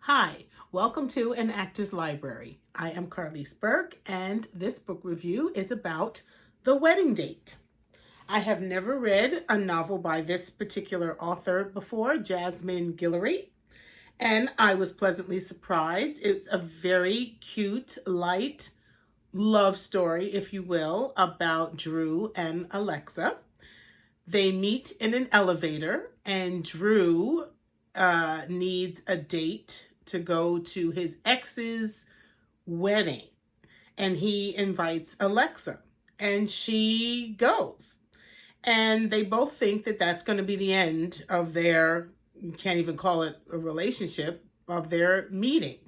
Hi, welcome to An Actor's Library. I am Carlise Burke, and this book review is about The Wedding Date. I have never read a novel by this particular author before, Jasmine Guillory, and I was pleasantly surprised. It's a very cute, light love story, if you will, about Drew and Alexa. They meet in an elevator, and Drew needs a date to go to his ex's wedding. And he invites Alexa, and she goes. And they both think that that's going to be the end of their, you can't even call it a relationship, of their meeting.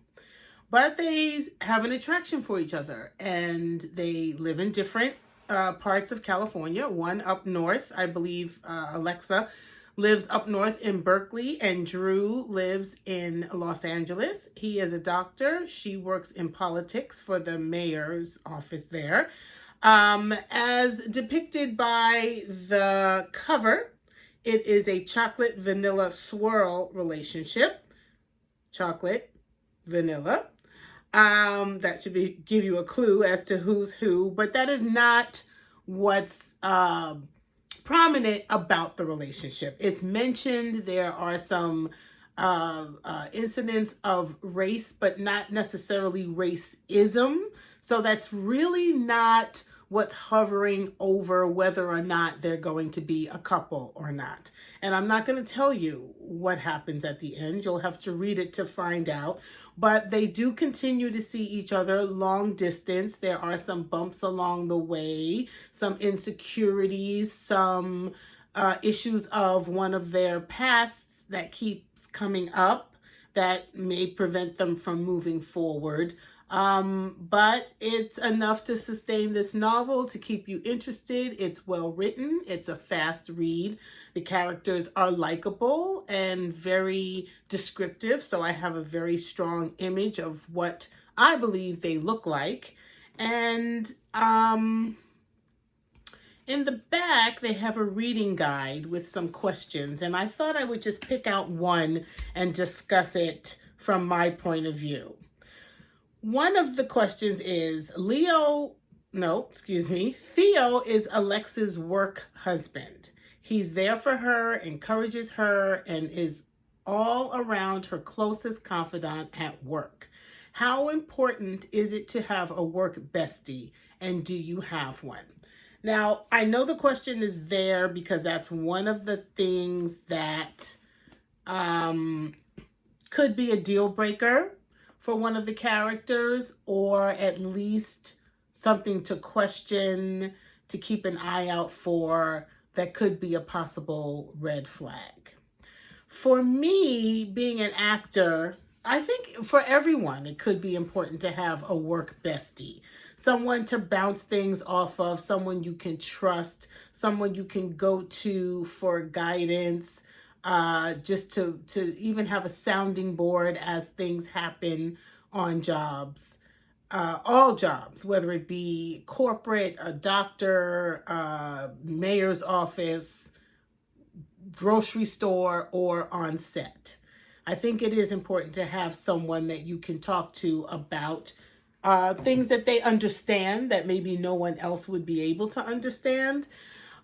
But they have an attraction for each other, and they live in different parts of California. One up north, I believe Alexa lives up north in Berkeley, and Drew lives in Los Angeles. He is a doctor. She works in politics for the mayor's office there. As depicted by the cover, it is a chocolate vanilla swirl relationship. Chocolate, vanilla. That should give you a clue as to who's who, but that is not what's prominent about the relationship. It's mentioned. There are some incidents of race, but not necessarily racism. So that's really not what's hovering over whether or not they're going to be a couple or not. And I'm not going to tell you what happens at the end. You'll have to read it to find out. But they do continue to see each other long distance. There are some bumps along the way, some insecurities, some issues of one of their pasts that keeps coming up that may prevent them from moving forward. But it's enough to sustain this novel, to keep you interested. It's well written. It's a fast read. The characters are likable and very descriptive, so I have a very strong image of what I believe they look like. And in the back, they have a reading guide with some questions, and I thought I would just pick out one and discuss it from my point of view. One of the questions is Theo is Alexa's work husband. He's there for her, encourages her, and is all around her closest confidant at work. How important is it to have a work bestie, and do you have one? Now, I know the question is there because that's one of the things that could be a deal breaker for one of the characters, or at least something to question, to keep an eye out for, that could be a possible red flag. For me, being an actor, I think for everyone, it could be important to have a work bestie. Someone to bounce things off of, someone you can trust, someone you can go to for guidance, just to even have a sounding board as things happen on jobs. All jobs, whether it be corporate, a doctor, mayor's office, grocery store, or on set. I think it is important to have someone that you can talk to about things that they understand that maybe no one else would be able to understand.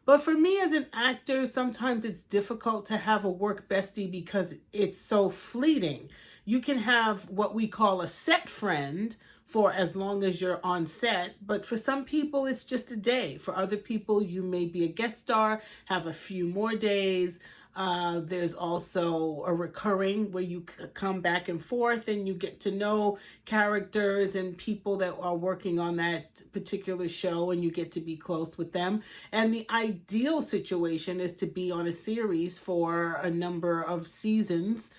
But for me as an actor, sometimes it's difficult to have a work bestie because it's so fleeting. You can have what we call a set friend for as long as you're on set, but for some people it's just a day. For other people, you may be a guest star, have a few more days. There's also a recurring where you come back and forth and you get to know characters and people that are working on that particular show, and you get to be close with them. And the ideal situation is to be on a series for a number of seasons,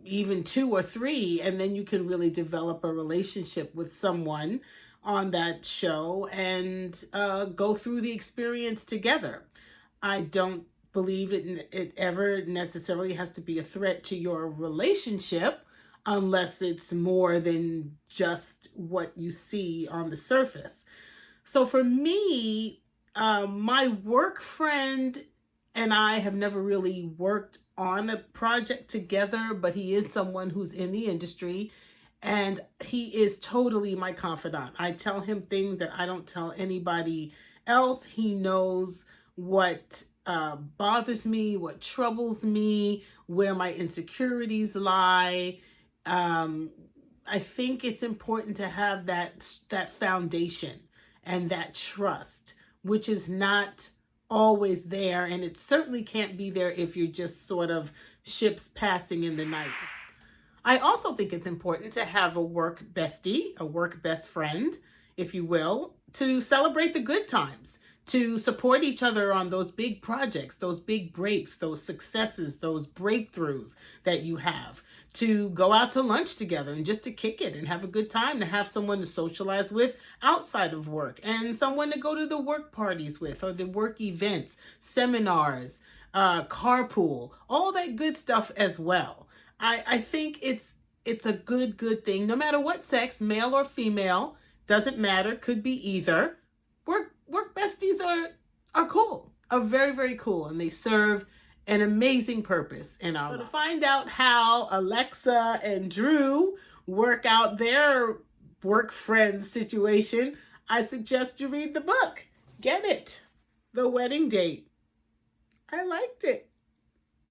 even 2 or 3, and then you can really develop a relationship with someone on that show and go through the experience together. I don't believe it ever necessarily has to be a threat to your relationship unless it's more than just what you see on the surface. So for me, my work friend and I have never really worked on a project together, but he is someone who's in the industry, and he is totally my confidant. I tell him things that I don't tell anybody else. He knows what bothers me, what troubles me, where my insecurities lie. I think it's important to have that foundation and that trust, which is not always there, and it certainly can't be there if you're just sort of ships passing in the night. I also think it's important to have a work bestie, a work best friend, if you will, to celebrate the good times, to support each other on those big projects, those big breaks, those successes, those breakthroughs that you have, to go out to lunch together and just to kick it and have a good time, to have someone to socialize with outside of work, and someone to go to the work parties with, or the work events, seminars, carpool, all that good stuff as well. I think it's a good thing, no matter what sex, male or female, doesn't matter, could be either. Work besties are cool, are very cool, and they serve an amazing purpose in our lives. So to find out how Alexa and Drew work out their work friends situation, I suggest you read the book. Get it. The Wedding Date. I liked it.